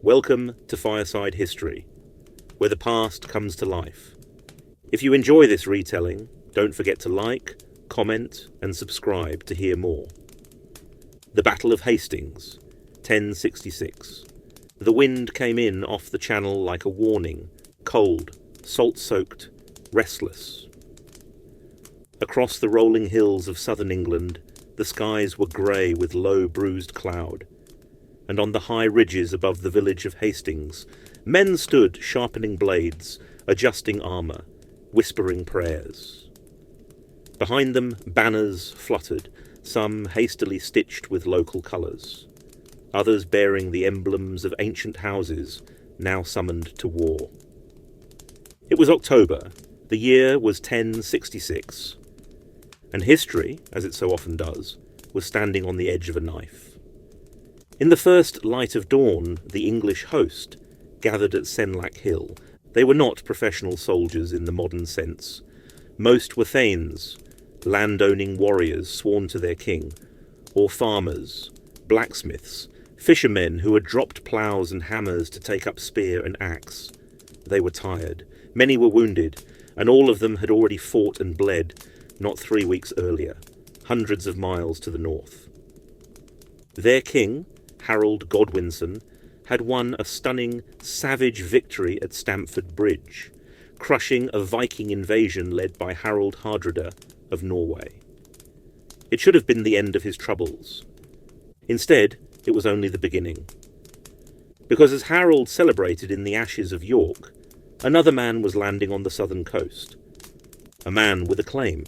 Welcome to Fireside History, where the past comes to life. If you enjoy this retelling, don't forget to like, comment, and subscribe to hear more. The Battle of Hastings, 1066. The wind came in off the channel like a warning, cold, salt-soaked, restless. Across the rolling hills of southern England, the skies were grey with low bruised cloud, and on the high ridges above the village of Hastings, men stood sharpening blades, adjusting armour, whispering prayers. Behind them, banners fluttered, some hastily stitched with local colours, others bearing the emblems of ancient houses now summoned to war. It was October. The year was 1066. And history, as it so often does, was standing on the edge of a knife. In the first light of dawn, the English host gathered at Senlac Hill. They were not professional soldiers in the modern sense. Most were thanes, land-owning warriors sworn to their king, or farmers, blacksmiths, fishermen who had dropped ploughs and hammers to take up spear and axe. They were tired, many were wounded, and all of them had already fought and bled not 3 weeks earlier, hundreds of miles to the north. Their king, Harold Godwinson, had won a stunning, savage victory at Stamford Bridge, crushing a Viking invasion led by Harold Hardrada of Norway. It should have been the end of his troubles. Instead, it was only the beginning. Because as Harold celebrated in the ashes of York, another man was landing on the southern coast. A man with a claim.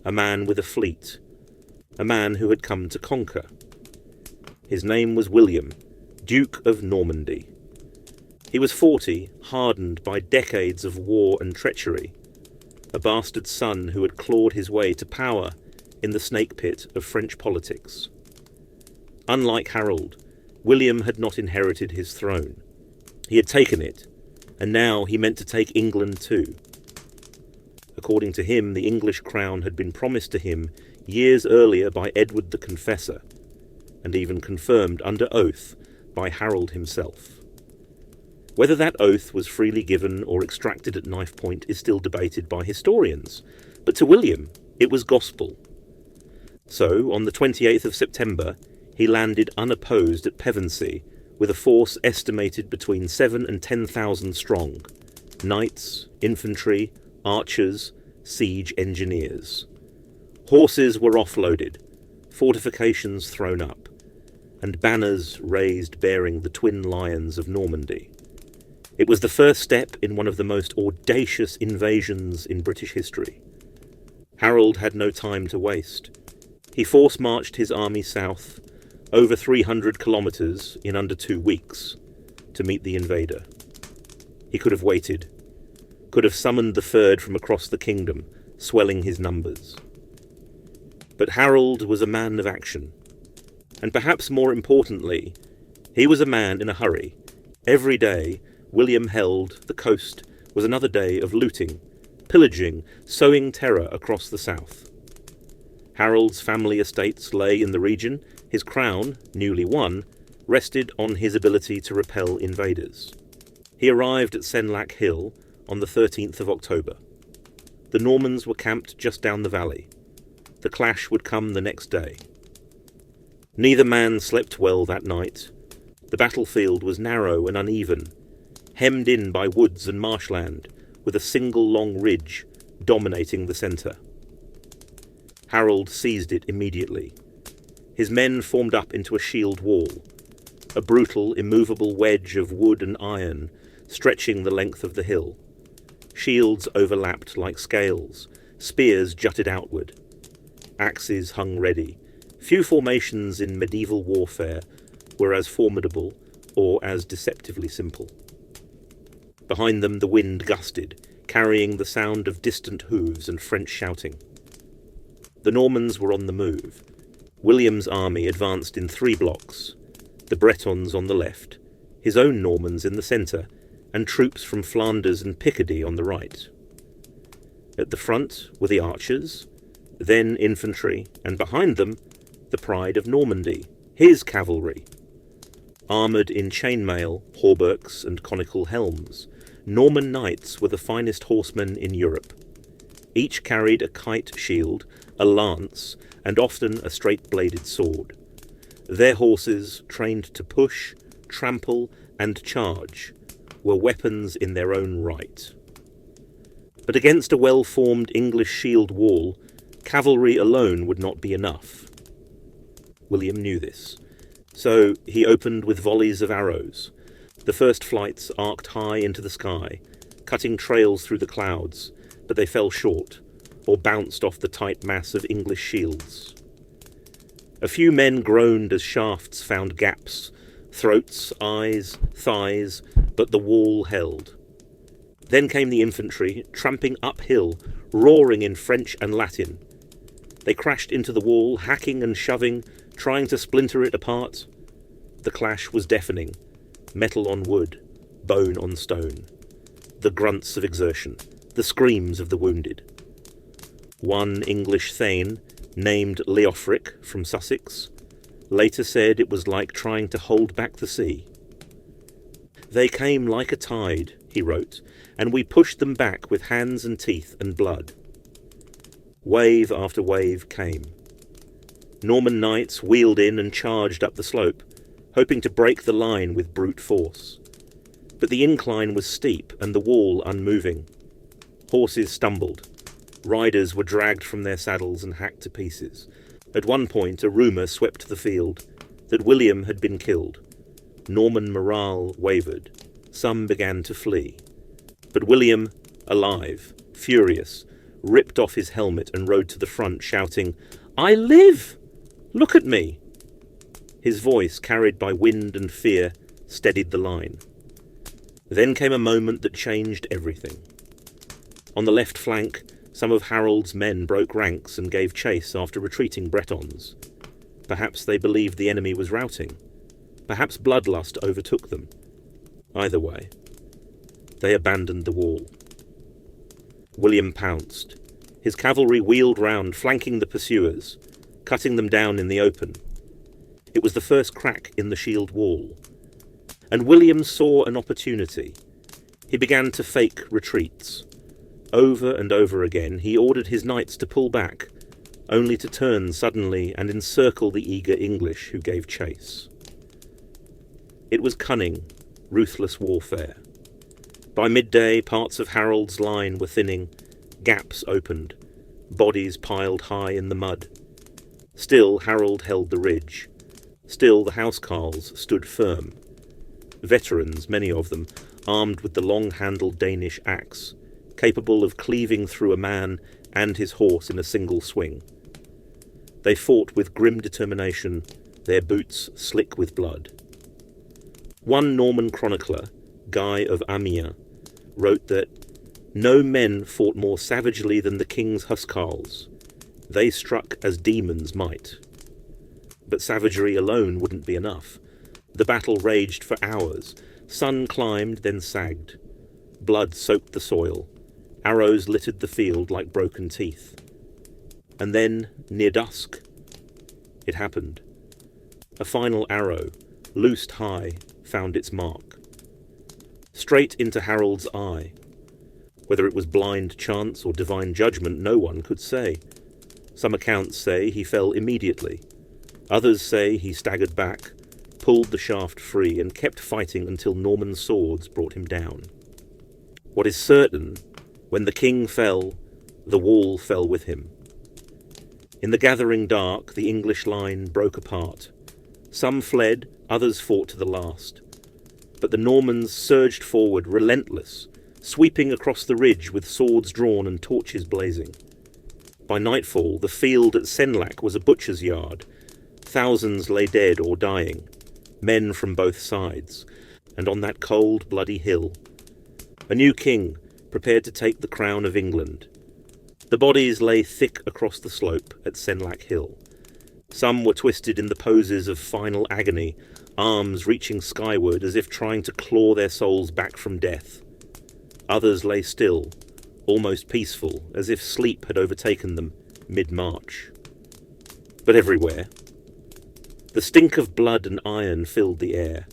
A man with a fleet. A man who had come to conquer. His name was William, Duke of Normandy. He was 40, hardened by decades of war and treachery, a bastard son who had clawed his way to power in the snake pit of French politics. Unlike Harold, William had not inherited his throne. He had taken it, and now he meant to take England too. According to him, the English crown had been promised to him years earlier by Edward the Confessor, and even confirmed under oath by Harold himself. Whether that oath was freely given or extracted at knife point is still debated by historians, but to William it was gospel. So, on the 28th of September, he landed unopposed at Pevensey with a force estimated between 7,000 and 10,000 strong, knights, infantry, archers, siege engineers. Horses were offloaded, fortifications thrown up, and banners raised bearing the twin lions of Normandy. It was the first step in one of the most audacious invasions in British history. Harold had no time to waste. He force-marched his army south, over 300 kilometres in under 2 weeks, to meet the invader. He could have waited, could have summoned the third from across the kingdom, swelling his numbers. But Harold was a man of action. And perhaps more importantly, he was a man in a hurry. Every day William held the coast was another day of looting, pillaging, sowing terror across the south. Harold's family estates lay in the region. His crown, newly won, rested on his ability to repel invaders. He arrived at Senlac Hill on the 13th of October. The Normans were camped just down the valley. The clash would come the next day. Neither man slept well that night. The battlefield was narrow and uneven, hemmed in by woods and marshland, with a single long ridge dominating the centre. Harold seized it immediately. His men formed up into a shield wall, a brutal, immovable wedge of wood and iron stretching the length of the hill. Shields overlapped like scales, spears jutted outward. Axes hung ready. Few formations in medieval warfare were as formidable or as deceptively simple. Behind them the wind gusted, carrying the sound of distant hooves and French shouting. The Normans were on the move. William's army advanced in 3 blocks, the Bretons on the left, his own Normans in the centre, and troops from Flanders and Picardy on the right. At the front were the archers, then infantry, and behind them the pride of Normandy, his cavalry. Armoured in chainmail, hauberks and conical helms, Norman knights were the finest horsemen in Europe. Each carried a kite shield, a lance, and often a straight-bladed sword. Their horses, trained to push, trample, and charge, were weapons in their own right. But against a well-formed English shield wall, cavalry alone would not be enough. William knew this, so he opened with volleys of arrows. The first flights arced high into the sky, cutting trails through the clouds, but they fell short, or bounced off the tight mass of English shields. A few men groaned as shafts found gaps, throats, eyes, thighs, but the wall held. Then came the infantry, tramping uphill, roaring in French and Latin. They crashed into the wall, hacking and shoving, trying to splinter it apart. The clash was deafening, metal on wood, bone on stone. The grunts of exertion, the screams of the wounded. One English thane, named Leofric from Sussex, later said it was like trying to hold back the sea. "They came like a tide," he wrote, "and we pushed them back with hands and teeth and blood." Wave after wave came. Norman knights wheeled in and charged up the slope, hoping to break the line with brute force. But the incline was steep and the wall unmoving. Horses stumbled. Riders were dragged from their saddles and hacked to pieces. At one point, a rumour swept the field that William had been killed. Norman morale wavered. Some began to flee. But William, alive, furious, ripped off his helmet and rode to the front, shouting, "I live! Look at me!" His voice, carried by wind and fear, steadied the line. Then came a moment that changed everything. On the left flank, some of Harold's men broke ranks and gave chase after retreating Bretons. Perhaps they believed the enemy was routing. Perhaps bloodlust overtook them. Either way, they abandoned the wall. William pounced. His cavalry wheeled round, flanking the pursuers, cutting them down in the open. It was the first crack in the shield wall. And William saw an opportunity. He began to fake retreats. Over and over again he ordered his knights to pull back, only to turn suddenly and encircle the eager English who gave chase. It was cunning, ruthless warfare. By midday, parts of Harold's line were thinning, gaps opened, bodies piled high in the mud. Still Harold held the ridge. Still the housecarls stood firm. Veterans, many of them, armed with the long-handled Danish axe, capable of cleaving through a man and his horse in a single swing. They fought with grim determination, their boots slick with blood. One Norman chronicler, Guy of Amiens, wrote that no men fought more savagely than the king's huscarls. They struck as demons might. But savagery alone wouldn't be enough. The battle raged for hours. Sun climbed, then sagged. Blood soaked the soil. Arrows littered the field like broken teeth. And then, near dusk, it happened. A final arrow, loosed high, found its mark. Straight into Harold's eye. Whether it was blind chance or divine judgment, no one could say. Some accounts say he fell immediately. Others say he staggered back, pulled the shaft free, and kept fighting until Norman swords brought him down. What is certain, when the king fell, the wall fell with him. In the gathering dark, the English line broke apart. Some fled, others fought to the last. But the Normans surged forward, relentless, sweeping across the ridge with swords drawn and torches blazing. By nightfall, the field at Senlac was a butcher's yard. Thousands lay dead or dying, men from both sides, and on that cold, bloody hill, a new king prepared to take the crown of England. The bodies lay thick across the slope at Senlac Hill. Some were twisted in the poses of final agony, arms reaching skyward as if trying to claw their souls back from death. Others lay still, almost peaceful, as if sleep had overtaken them mid-march. But everywhere, The stink of blood and iron filled the air.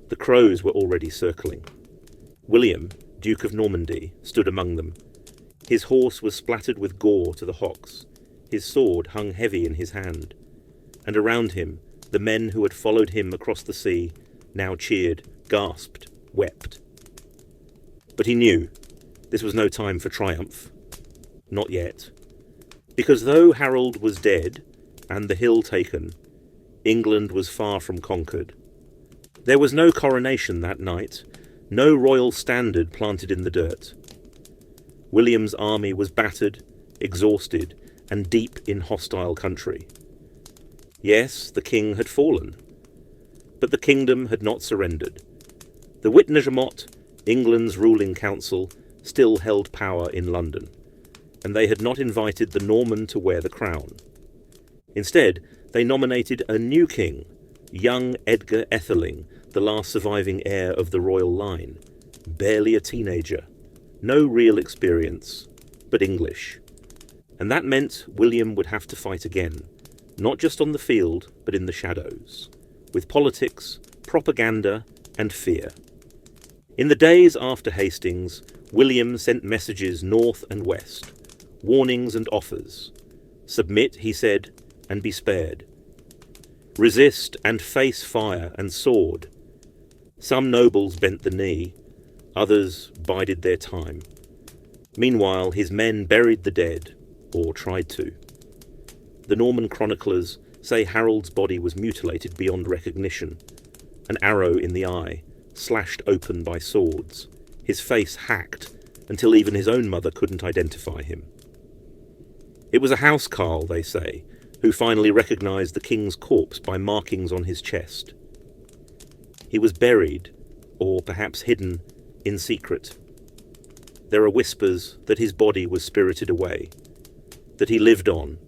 The crows were already circling. William, Duke of Normandy, stood among them. His horse was splattered with gore to the hocks. His sword hung heavy in his hand. And around him, the men who had followed him across the sea now cheered, gasped, wept. But he knew this was no time for triumph. Not yet. Because though Harold was dead and the hill taken, England was far from conquered. There was no coronation that night, no royal standard planted in the dirt. William's army was battered, exhausted, and deep in hostile country. Yes, the king had fallen, but the kingdom had not surrendered. The Witenagemot, England's ruling council, still held power in London, and they had not invited the Norman to wear the crown. Instead, they nominated a new king, young Edgar Etheling, the last surviving heir of the royal line, barely a teenager, no real experience, but English. And that meant William would have to fight again, not just on the field, but in the shadows, with politics, propaganda, and fear. In the days after Hastings, William sent messages north and west, warnings and offers. Submit, he said, and be spared. Resist and face fire and sword. Some nobles bent the knee, others bided their time. Meanwhile, his men buried the dead, or tried to. The Norman chroniclers say Harold's body was mutilated beyond recognition, an arrow in the eye, slashed open by swords, his face hacked until even his own mother couldn't identify him. It was a housecarl, they say, who finally recognised the king's corpse by markings on his chest. He was buried, or perhaps hidden, in secret. There are whispers that his body was spirited away, that he lived on,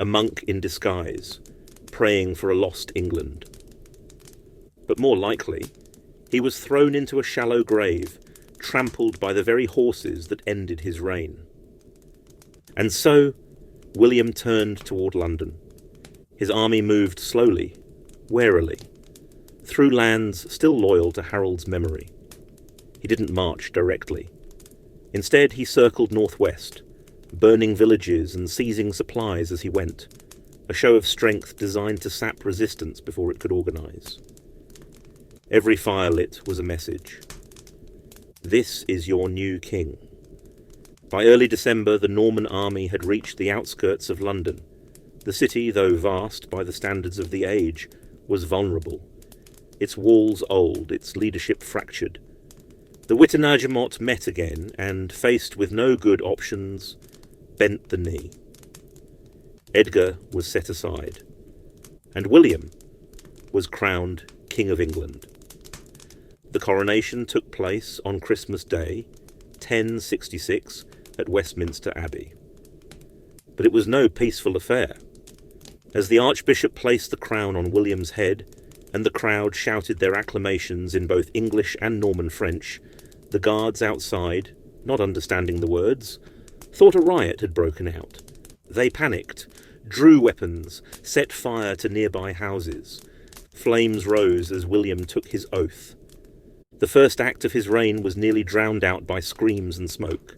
a monk in disguise, praying for a lost England. But more likely, he was thrown into a shallow grave, trampled by the very horses that ended his reign. And so, William turned toward London. His army moved slowly, warily, through lands still loyal to Harold's memory. He didn't march directly. Instead, he circled northwest, burning villages and seizing supplies as he went, a show of strength designed to sap resistance before it could organise. Every fire lit was a message. This is your new king. By early December, the Norman army had reached the outskirts of London. The city, though vast by the standards of the age, was vulnerable. Its walls old, its leadership fractured. The Witenagemot met again, and, faced with no good options, bent the knee. Edgar was set aside, and William was crowned King of England. The coronation took place on Christmas Day, 1066, at Westminster Abbey. But it was no peaceful affair. As the Archbishop placed the crown on William's head, and the crowd shouted their acclamations in both English and Norman French, the guards outside, not understanding the words, thought a riot had broken out. They panicked, drew weapons, set fire to nearby houses. Flames rose as William took his oath. The first act of his reign was nearly drowned out by screams and smoke.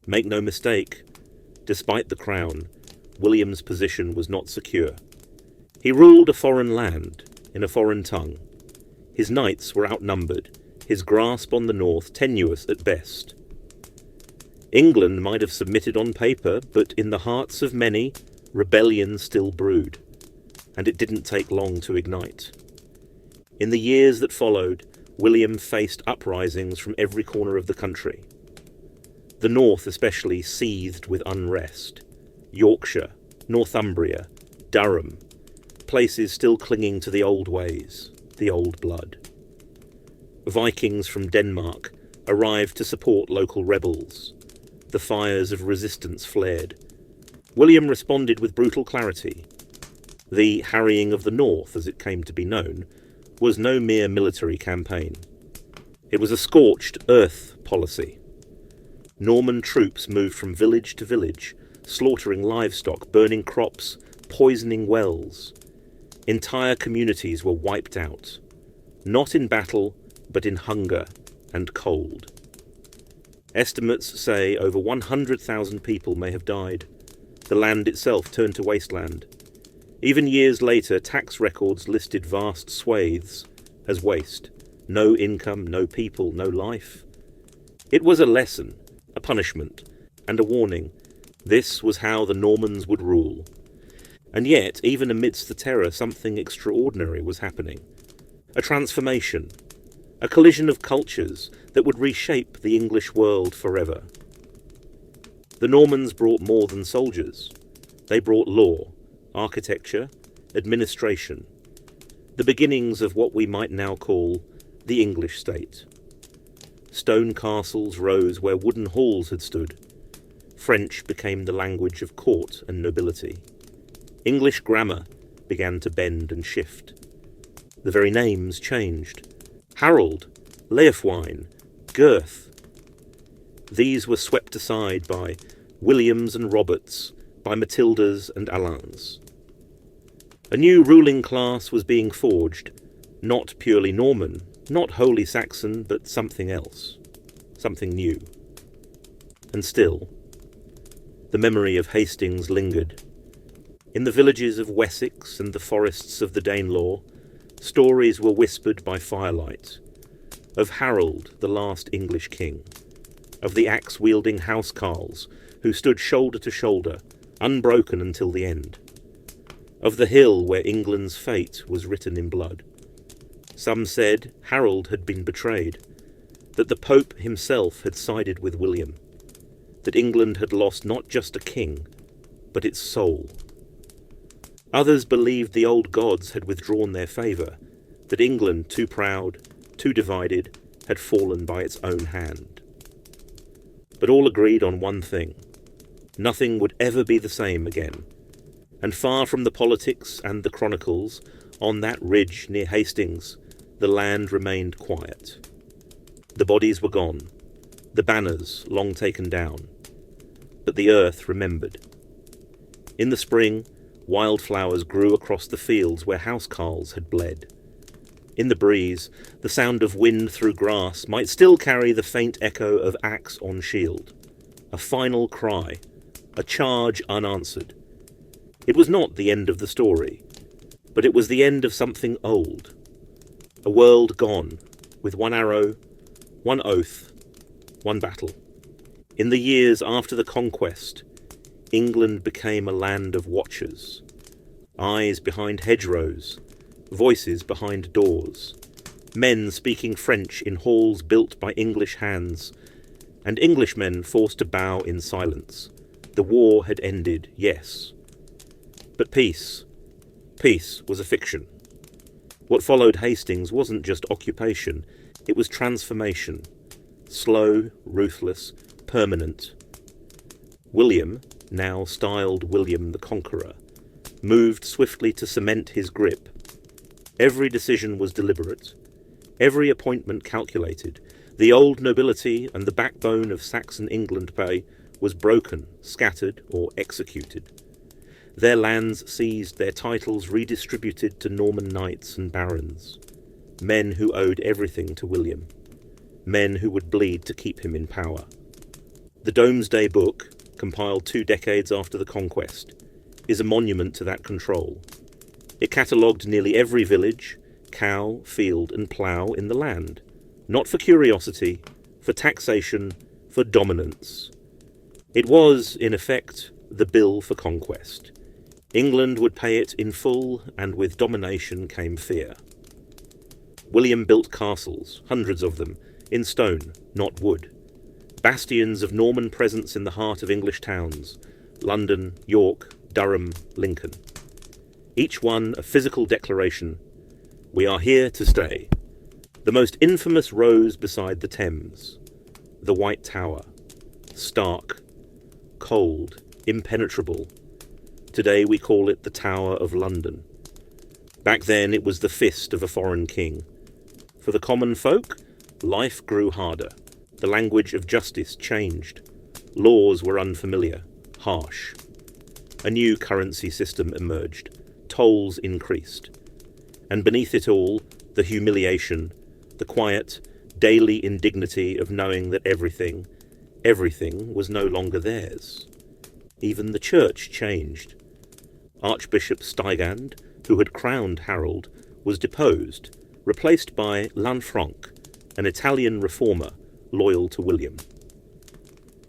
Make no mistake, despite the crown, William's position was not secure. He ruled a foreign land, in a foreign tongue. His knights were outnumbered, his grasp on the north tenuous at best. England might have submitted on paper, but in the hearts of many, rebellion still brewed, and it didn't take long to ignite. In the years that followed, William faced uprisings from every corner of the country. The north especially seethed with unrest. Yorkshire, Northumbria, Durham, places still clinging to the old ways, the old blood. Vikings from Denmark arrived to support local rebels. The fires of resistance flared. William responded with brutal clarity. The harrying of the north, as it came to be known, was no mere military campaign. It was a scorched earth policy. Norman troops moved from village to village, slaughtering livestock, burning crops, poisoning wells. Entire communities were wiped out, not in battle, but in hunger and cold. Estimates say over 100,000 people may have died. The land itself turned to wasteland. Even years later, tax records listed vast swathes as waste. No income, no people, no life. It was a lesson, a punishment, and a warning. This was how the Normans would rule. And yet, even amidst the terror, something extraordinary was happening. A transformation, a collision of cultures that would reshape the English world forever. The Normans brought more than soldiers. They brought law, architecture, administration, the beginnings of what we might now call the English state. Stone castles rose where wooden halls had stood. French became the language of court and nobility. English grammar began to bend and shift. The very names changed. Harold, Leofwine, Gurth. These were swept aside by Williams and Roberts, by Matildas and Alains. A new ruling class was being forged, not purely Norman, not wholly Saxon, but something else, something new. And still, the memory of Hastings lingered. In the villages of Wessex and the forests of the Danelaw, stories were whispered by firelight, of Harold, the last English king, of the axe-wielding housecarls who stood shoulder to shoulder, unbroken until the end, of the hill where England's fate was written in blood. Some said Harold had been betrayed, that the Pope himself had sided with William, that England had lost not just a king, but its soul. Others believed the old gods had withdrawn their favour, that England, too proud, too divided, had fallen by its own hand. But all agreed on one thing. Nothing would ever be the same again. And far from the politics and the chronicles, on that ridge near Hastings, the land remained quiet. The bodies were gone, the banners long taken down, but the earth remembered. In the spring, wildflowers grew across the fields where housecarls had bled. In the breeze, the sound of wind through grass might still carry the faint echo of axe on shield. A final cry, a charge unanswered. It was not the end of the story, but it was the end of something old. A world gone, with one arrow, one oath, one battle. In the years after the Conquest, England became a land of watchers. Eyes behind hedgerows, voices behind doors, men speaking French in halls built by English hands, and Englishmen forced to bow in silence. The war had ended, yes. But peace was a fiction. What followed Hastings wasn't just occupation, it was transformation. Slow, ruthless, permanent. William, now styled William the Conqueror, moved swiftly to cement his grip. Every decision was deliberate, every appointment calculated. The old nobility and the backbone of Saxon England Bay was broken, scattered, or executed. Their lands seized, their titles redistributed to Norman knights and barons, men who owed everything to William, men who would bleed to keep him in power. The Domesday Book, compiled 2 decades after the Conquest, is a monument to that control. It catalogued nearly every village, cow, field and plough in the land, not for curiosity, for taxation, for dominance. It was, in effect, the bill for conquest. England would pay it in full, and with domination came fear. William built castles, hundreds of them, in stone, not wood. Bastions of Norman presence in the heart of English towns, London, York, Durham, Lincoln. Each one a physical declaration, we are here to stay. The most infamous rose beside the Thames, the White Tower, stark, cold, impenetrable. Today we call it the Tower of London. Back then it was the fist of a foreign king. For the common folk, life grew harder. The language of justice changed. Laws were unfamiliar, harsh. A new currency system emerged. tolls increased. And beneath it all, the humiliation, the quiet, daily indignity of knowing that everything was no longer theirs. Even the church changed. Archbishop Stigand, who had crowned Harold, was deposed, replaced by Lanfranc, an Italian reformer loyal to William.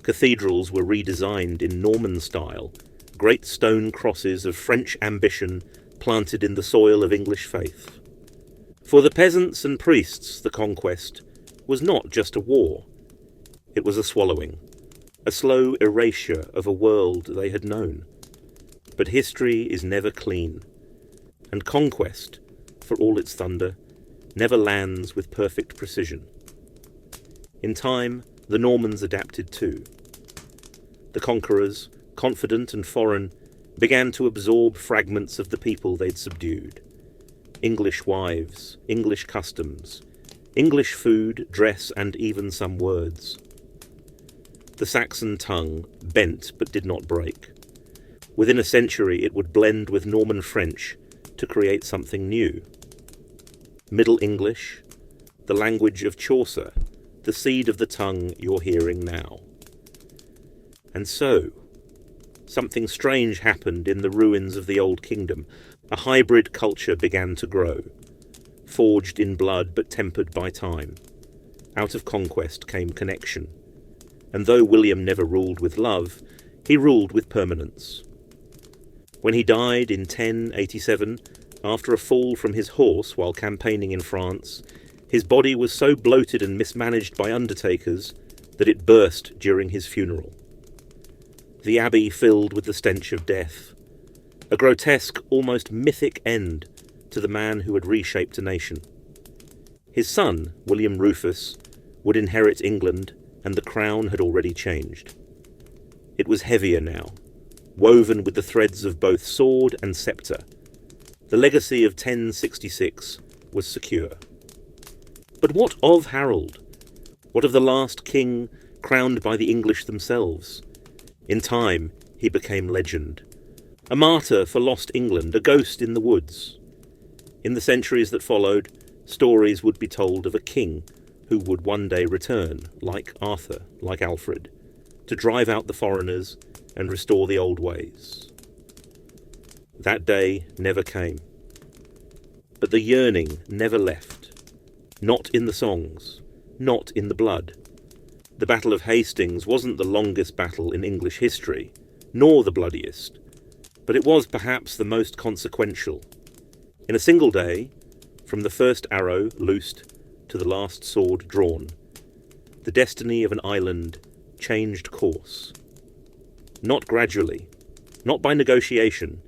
Cathedrals were redesigned in Norman style, great stone crosses of French ambition planted in the soil of English faith. For the peasants and priests, the conquest was not just a war. It was a swallowing, a slow erasure of a world they had known. But history is never clean, and conquest, for all its thunder, never lands with perfect precision. In time, the Normans adapted too. The conquerors, confident and foreign, began to absorb fragments of the people they'd subdued. English wives, English customs, English food, dress, and even some words. The Saxon tongue bent but did not break. Within a century it would blend with Norman French to create something new. Middle English, the language of Chaucer, the seed of the tongue you're hearing now. And so, something strange happened in the ruins of the Old Kingdom. A hybrid culture began to grow, forged in blood but tempered by time. Out of conquest came connection. And though William never ruled with love, he ruled with permanence. When he died in 1087, after a fall from his horse while campaigning in France, his body was so bloated and mismanaged by undertakers that it burst during his funeral. The abbey filled with the stench of death, a grotesque, almost mythic end to the man who had reshaped a nation. His son, William Rufus, would inherit England, and the crown had already changed. It was heavier now, woven with the threads of both sword and sceptre. The legacy of 1066 was secure. But what of Harold? What of the last king crowned by the English themselves? In time, he became legend. A martyr for lost England, a ghost in the woods. In the centuries that followed, stories would be told of a king who would one day return, like Arthur, like Alfred, to drive out the foreigners and restore the old ways. That day never came. But the yearning never left. Not in the songs, not in the blood. The Battle of Hastings wasn't the longest battle in English history, nor the bloodiest, but it was perhaps the most consequential. In a single day, from the first arrow loosed to the last sword drawn, the destiny of an island changed course. Not gradually, not by negotiation,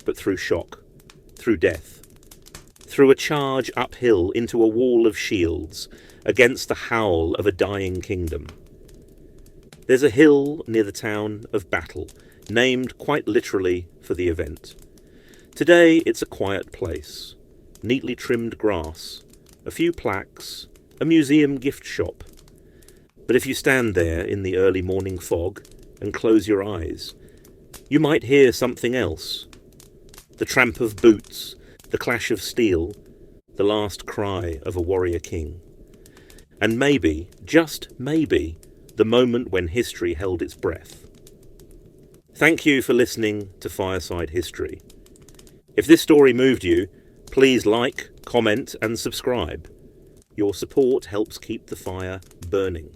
but through shock, through death, through a charge uphill into a wall of shields against the howl of a dying kingdom. There's a hill near the town of Battle, named quite literally for the event. Today it's a quiet place, neatly trimmed grass, a few plaques, a museum gift shop. But if you stand there in the early morning fog and close your eyes, you might hear something else. The tramp of boots, the clash of steel, the last cry of a warrior king. And maybe, just maybe, the moment when history held its breath. Thank you for listening to Fireside History. If this story moved you, please like, comment and subscribe. Your support helps keep the fire burning.